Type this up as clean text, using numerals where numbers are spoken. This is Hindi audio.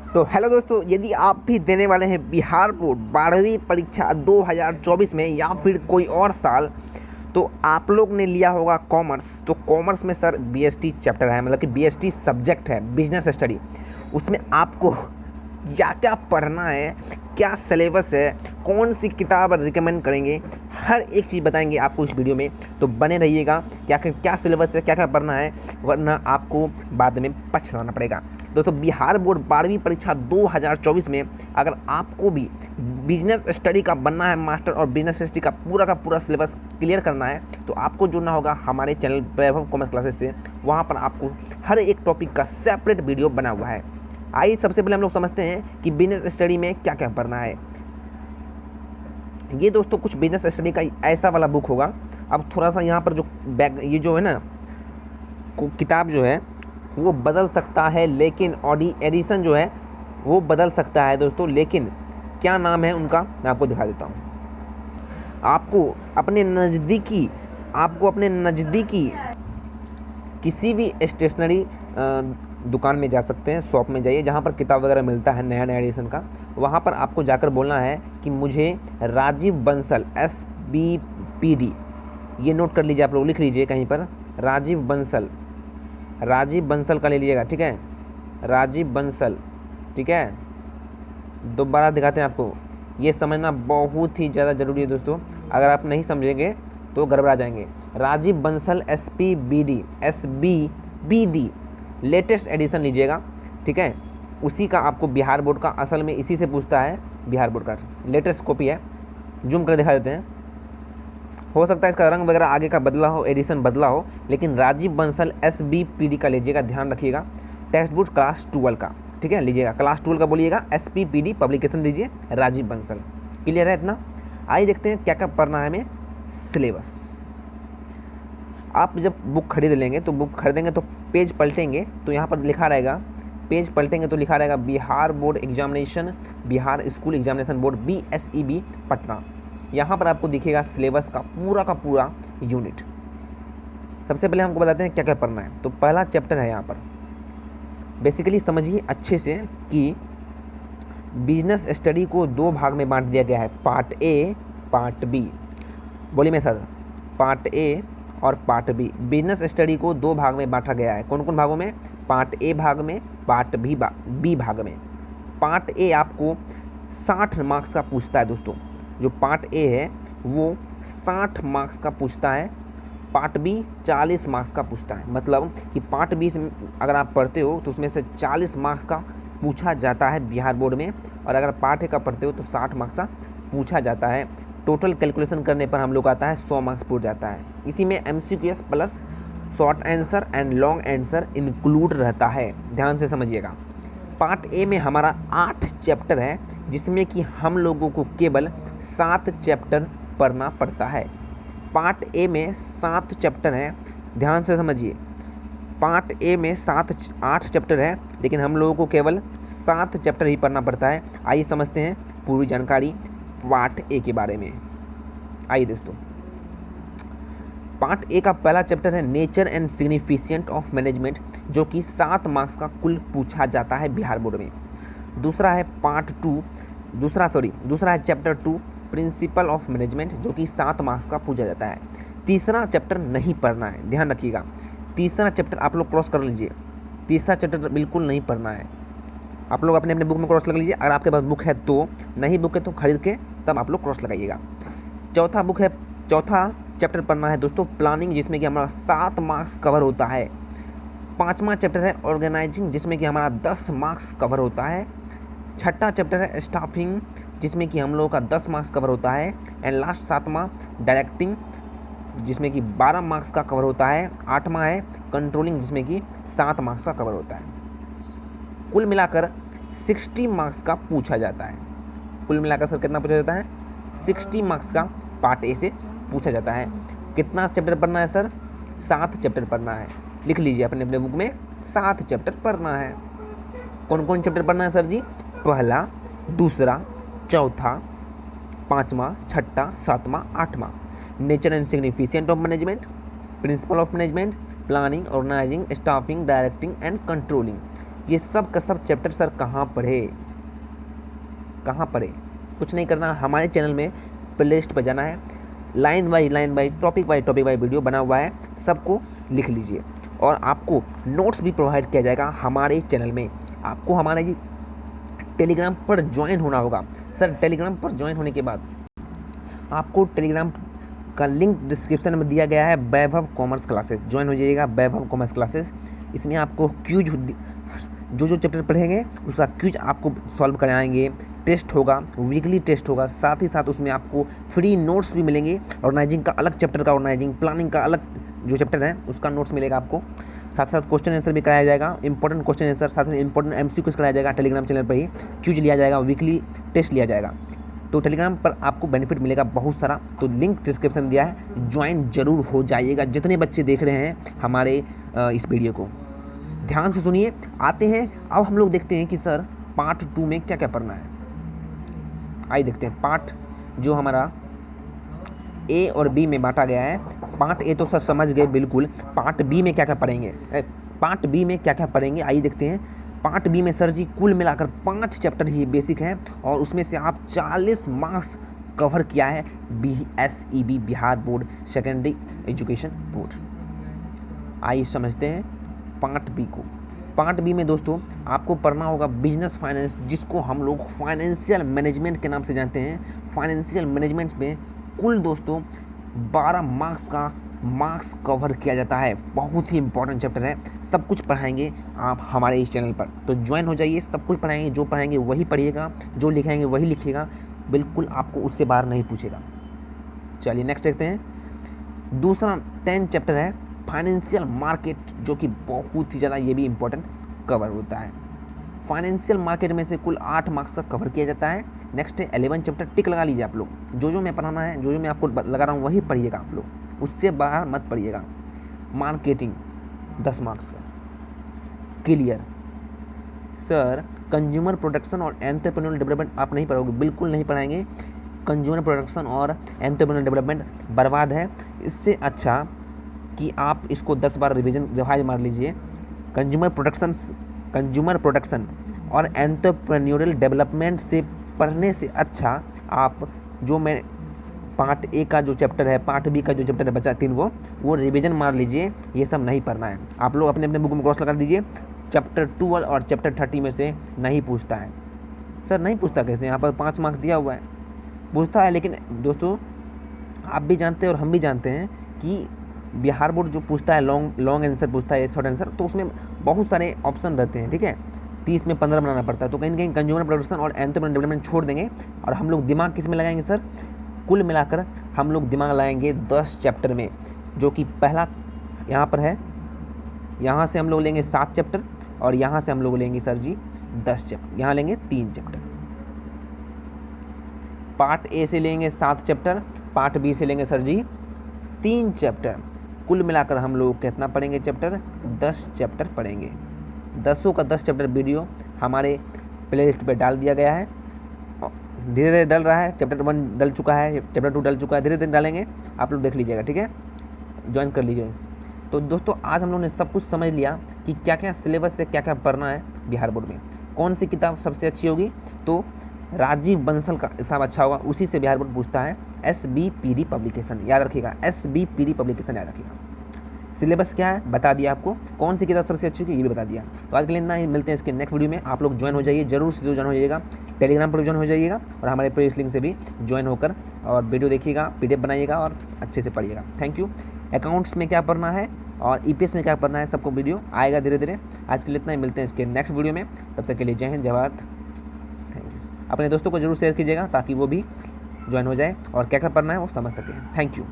तो हेलो दोस्तों, यदि आप भी देने वाले हैं बिहार बोर्ड 12वीं परीक्षा 2024 में या फिर कोई और साल, तो आप लोग ने लिया होगा कॉमर्स। तो कॉमर्स में सर बीएसटी चैप्टर है, मतलब कि बीएसटी सब्जेक्ट है, बिजनेस स्टडी। उसमें आपको क्या क्या पढ़ना है, क्या सिलेबस है, कौन सी किताब रिकमेंड करेंगे, हर एक चीज़ बताएंगे आपको इस वीडियो में। तो बने रहिएगा। क्या सिलेबस है, क्या क्या पढ़ना है, वरना आपको बाद में पछताना पड़ेगा। दोस्तों, बिहार बोर्ड 12वीं परीक्षा 2024 में अगर आपको भी बिजनेस स्टडी का बनना है मास्टर और बिजनेस स्टडी का पूरा सिलेबस क्लियर करना है, तो आपको जुड़ना होगा हमारे चैनल वैभव कॉमर्स क्लासेस से। वहाँ पर आपको हर एक टॉपिक का सेपरेट वीडियो बना हुआ है। आइए सबसे पहले हम लोग समझते हैं कि बिजनेस स्टडी में क्या क्या पढ़ना है। ये दोस्तों कुछ बिजनेस स्टडी का ऐसा वाला बुक होगा। अब थोड़ा सा यहाँ पर जो बैक ये जो है ना, किताब जो है वो बदल सकता है, लेकिन एडिशन जो है वो बदल सकता है दोस्तों। लेकिन क्या नाम है उनका, मैं आपको दिखा देता हूँ। आपको अपने नज़दीकी किसी भी स्टेशनरी दुकान में जा सकते हैं, शॉप में जाइए जहाँ पर किताब वगैरह मिलता है नया एडिशन का। वहाँ पर आपको जाकर बोलना है कि मुझे राजीव बंसल SBPD, ये नोट कर लीजिए, आप लोग लिख लीजिए कहीं पर, राजीव बंसल का ले लीजिएगा, ठीक है, राजीव बंसल, ठीक है। दोबारा दिखाते हैं आपको। ये समझना बहुत ही ज़्यादा ज़रूरी है दोस्तों, अगर आप नहीं समझेंगे तो गड़बड़ा जाएंगे। Rajeev Bansal SBPD latest edition लीजिएगा, ठीक है। उसी का आपको बिहार बोर्ड का, असल में इसी से पूछता है बिहार बोर्ड का, लेटेस्ट कॉपी है। जूम कर दिखा देते हैं। हो सकता है इसका रंग वगैरह आगे का बदला हो, एडिशन बदला हो, लेकिन राजीव बंसल SBPD का लीजिएगा, ध्यान रखिएगा। टेक्स्ट बुक क्लास 12 का, ठीक है, लीजिएगा। क्लास 12 का बोलिएगा, SBPD पब्लिकेशन दीजिए, राजीव बंसल। क्लियर है इतना? आइए देखते हैं क्या क्या पढ़ना है हमें। सिलेबस, आप जब बुक खरीद लेंगे तो खरीदेंगे तो पेज पलटेंगे तो यहाँ पर लिखा रहेगा, पेज पलटेंगे तो लिखा रहेगा Bihar board examination, Bihar school examination board BSEB Patna. यहाँ पर आपको दिखेगा सिलेबस का पूरा यूनिट। सबसे पहले हमको बताते हैं क्या क्या पढ़ना है। तो पहला चैप्टर है यहाँ पर, बेसिकली समझिए अच्छे से कि बिजनेस स्टडी को दो भाग में बांट दिया गया है, पार्ट A, पार्ट B। बोलिए मैं सर, पार्ट A और पार्ट B। बिजनेस स्टडी को दो भाग में बांटा गया है। कौन कौन भागों में? पार्ट A भाग में, पार्ट B भाग में। पार्ट A आपको 60 मार्क्स का पूछता है दोस्तों। जो पार्ट A है वो 60 मार्क्स का पूछता है, पार्ट B 40 मार्क्स का पूछता है। मतलब कि पार्ट B से अगर आप पढ़ते हो तो उसमें से 40 मार्क्स का पूछा जाता है बिहार बोर्ड में, और अगर पार्ट A का पढ़ते हो तो 60 मार्क्स का पूछा जाता है। टोटल कैलकुलेशन करने पर हम लोग आता है 100 मार्क्स पूछ जाता है। इसी में MCQS plus short answer and long answer include रहता है, ध्यान से समझिएगा। पार्ट A में हमारा 8 चैप्टर है, जिसमें कि हम लोगों को केवल 7 चैप्टर पढ़ना पड़ता है। पार्ट A में 7 चैप्टर हैं, ध्यान से समझिए। पार्ट A में 8 चैप्टर है, लेकिन हम लोगों को केवल 7 चैप्टर ही पढ़ना पड़ता है। आइए समझते हैं पूरी जानकारी पार्ट A के बारे में। आइए दोस्तों, पार्ट A का पहला चैप्टर है nature and significance of management, जो कि 7 मार्क्स का कुल पूछा जाता है बिहार बोर्ड में। दूसरा है चैप्टर 2 प्रिंसिपल ऑफ मैनेजमेंट, जो कि 7 मार्क्स का पूछा जाता है। तीसरा चैप्टर नहीं पढ़ना है, ध्यान रखिएगा। तीसरा चैप्टर आप लोग क्रॉस कर लीजिए, तीसरा चैप्टर बिल्कुल नहीं पढ़ना है। आप लोग अपने बुक में क्रॉस लगा लीजिए, अगर आपके पास बुक है तो, नहीं बुक है तो खरीद के तब आप लोग क्रॉस लगाइएगा। चौथा चैप्टर पढ़ना है दोस्तों प्लानिंग, जिसमें कि हमारा 7 मार्क्स कवर होता है। 5वां चैप्टर है ऑर्गेनाइजिंग, जिसमें कि हमारा 10 मार्क्स कवर होता है। 6वां चैप्टर है स्टाफिंग, जिसमें कि हम लोगों का 10 मार्क्स कवर होता है। एंड लास्ट 7वां डायरेक्टिंग, जिसमें कि 12 मार्क्स का कवर होता है। 8वां है कंट्रोलिंग, जिसमें कि 7 मार्क्स का कवर होता है। कुल मिलाकर 60 मार्क्स का पूछा जाता है। कुल मिलाकर सर कितना पूछा जाता है? 60 मार्क्स का पार्ट A से पूछा जाता है। कितना चैप्टर पढ़ना है सर? 7 चैप्टर पढ़ना है। लिख लीजिए अपने अपने बुक में, 7 चैप्टर पढ़ना है। कौन कौन चैप्टर पढ़ना है सर जी? पहला, दूसरा, चौथा, 5वां, 6वां, 7वां, 8वां। Nature and significance of management, principle of management, planning, organising, staffing, directing and controlling. ये सब का सब चैप्टर सर कहाँ पढ़े, कुछ नहीं करना, हमारे चैनल में प्लेलिस्ट पर जाना है, line by topic by video बना हुआ है, सबको लिख लीजिए। और आपको नोट्स भी प्रोवाइड किया जाएगा हमारे चैनल में। आपको हमारे टेलीग्राम पर ज्वाइन होना होगा सर। टेलीग्राम पर ज्वाइन होने के बाद आपको टेलीग्राम का लिंक डिस्क्रिप्शन में दिया गया है, वैभव कॉमर्स क्लासेस, ज्वाइन हो जाइएगा वैभव कॉमर्स क्लासेस। इसमें आपको क्यूज जो चैप्टर पढ़ेंगे उसका क्यूज आपको सॉल्व कराएंगे, टेस्ट होगा, वीकली टेस्ट होगा, साथ ही साथ उसमें आपको फ्री नोट्स भी मिलेंगे। ऑर्गेनाइजिंग का अलग चैप्टर का, ऑर्गेनाइजिंग प्लानिंग का अलग जो चैप्टर है उसका नोट्स मिलेगा आपको। साथ साथ क्वेश्चन आंसर भी कराया जाएगा, इंपॉर्टेंट क्वेश्चन आंसर, साथ ही इंपॉर्टेंट MCQs कराया जाएगा। टेलीग्राम चैनल पर ही क्यूज लिया जाएगा, वीकली टेस्ट लिया जाएगा। तो टेलीग्राम पर आपको बेनिफिट मिलेगा बहुत सारा। तो लिंक डिस्क्रिप्शन में दिया है, ज्वाइन जरूर हो जाइएगा। जितने बच्चे देख रहे हैं हमारे इस वीडियो को ध्यान से सुनिए। आते हैं अब हम लोग देखते हैं कि सर पार्ट 2 में क्या क्या पढ़ना है। आइए देखते हैं पार्ट जो हमारा A और B में बांटा गया है। पार्ट A तो सर समझ गए बिल्कुल, पार्ट B में क्या क्या पढ़ेंगे, पार्ट B में क्या क्या पढ़ेंगे आइए देखते हैं। पार्ट B में सर जी कुल मिलाकर 5 चैप्टर ही बेसिक हैं और उसमें से आप 40 मार्क्स कवर किया है BSEB, Bihar board secondary education board. आइए समझते हैं पार्ट B को। पार्ट B में दोस्तों आपको पढ़ना होगा बिजनेस फाइनेंस, जिसको हम लोग फाइनेंशियल मैनेजमेंट के नाम से जानते हैं। फाइनेंशियल मैनेजमेंट में कुल दोस्तों 12 मार्क्स का मार्क्स कवर किया जाता है। बहुत ही इंपॉर्टेंट चैप्टर है, सब कुछ पढ़ाएंगे आप हमारे इस चैनल पर। तो ज्वाइन हो जाइए, सब कुछ पढ़ाएंगे, जो पढ़ाएंगे वही पढ़िएगा, जो लिखाएंगे वही लिखिएगा, बिल्कुल आपको उससे बाहर नहीं पूछेगा। चलिए नेक्स्ट देखते हैं। दूसरा 10 चैप्टर है फाइनेंशियल मार्केट, जो कि बहुत ही ज़्यादा ये भी इम्पोर्टेंट कवर होता है। फाइनेंशियल मार्केट में से कुल 8 मार्क्स तक कवर किया जाता है। नेक्स्ट है 11 चैप्टर, टिक लगा लीजिए आप लोग। जो मैं पढ़ाना है, जो मैं आपको लगा रहा हूँ वही पढ़िएगा आप लोग, उससे बाहर मत पढ़िएगा। मार्केटिंग 10 मार्क्स का क्लियर। सर कंज्यूमर प्रोडक्शन और एंटरप्रेन्योरियल डेवलपमेंट आप नहीं पढ़ोगे, बिल्कुल नहीं पढ़ाएंगे। कंज्यूमर प्रोडक्शन और एंटरप्रेन्योरियल डेवलपमेंट बर्बाद है। इससे अच्छा कि आप इसको 10 बार रिवाइज मार लीजिए। कंज्यूमर प्रोडक्शन और एंटरप्रेन्योरियल डेवलपमेंट से पढ़ने से अच्छा आप जो मैं पार्ट A का जो चैप्टर है, पार्ट B का जो चैप्टर है बचा 3 वो रिवीजन मार लीजिए। ये सब नहीं पढ़ना है आप लोग, अपने अपने बुक में क्रॉस लगा दीजिए। चैप्टर 12 और चैप्टर 30 में से नहीं पूछता है। सर नहीं पूछता कैसे, यहाँ पर 5 मार्क्स दिया हुआ है, पूछता है। लेकिन दोस्तों आप भी जानते हैं और हम भी जानते हैं कि बिहार बोर्ड जो पूछता है लॉन्ग आंसर पूछता है, शॉर्ट आंसर, तो उसमें बहुत सारे ऑप्शन रहते हैं, ठीक है। 30 में 15 बनाना पड़ता है। तो कहीं ना कहीं कंज्यूमर प्रोडक्शन और एंटरप्रेन्योरियल डेवलपमेंट छोड़ देंगे और हम लोग दिमाग किस में लगाएंगे सर, कुल मिलाकर हम लोग दिमाग लगाएंगे 10 चैप्टर में, जो कि पहला यहाँ पर है। यहाँ से हम लोग लेंगे 7 चैप्टर और यहाँ से हम लोग लेंगे सर जी 10 चैप्टर। यहाँ लेंगे 3 चैप्टर। पार्ट A से लेंगे 7 चैप्टर, पार्ट B से लेंगे सर जी 3 चैप्टर। कुल मिलाकर हम लोग कितना पढ़ेंगे चैप्टर, 10 चैप्टर पढ़ेंगे। 10 का 10 चैप्टर वीडियो हमारे प्लेलिस्ट पे डाल दिया गया है। धीरे धीरे डल रहा है, चैप्टर 1 डल चुका है, चैप्टर 2 डल चुका है, धीरे धीरे डालेंगे, आप लोग देख लीजिएगा, ठीक है। ज्वाइन कर लीजिए। तो दोस्तों आज हम लोगों ने सब कुछ समझ लिया कि क्या क्या सिलेबस से क्या क्या पढ़ना है बिहार बोर्ड में, कौन सी किताब सबसे अच्छी होगी। तो राजीव बंसल का हिसाब अच्छा होगा, उसी से बिहार बोर्ड पूछता है। SBPD पब्लिकेशन याद रखिएगा, SBPD पब्लिकेशन याद रखिएगा। सिलेबस क्या है बता दिया आपको, कौन सी किताब सबसे अच्छी होगी ये भी बता दिया। तो आज के लिए इतना ही, मिलते हैं इसके नेक्स्ट वीडियो में। आप लोग ज्वाइन हो जाइए, जरूर से ज्वाइन हो जाइएगा, टेलीग्राम पर भी ज्वाइन हो जाइएगा और हमारे प्लेलिस्ट लिंक से भी ज्वाइन होकर और वीडियो देखिएगा, PDF बनाइएगा और अच्छे से पढ़िएगा। Thank you. अकाउंट्स में क्या पढ़ना है और EPS में क्या पढ़ना है, सबको वीडियो आएगा धीरे धीरे। आज के लिए इतना ही, मिलते हैं इसके नेक्स्ट वीडियो में। तब तक के लिए जय हिंद, जय भारत, थैंक यू। अपने दोस्तों को जरूर शेयर कीजिएगा ताकि वो भी ज्वाइन हो जाए और क्या क्या पढ़ना है वो समझ सके। Thank you.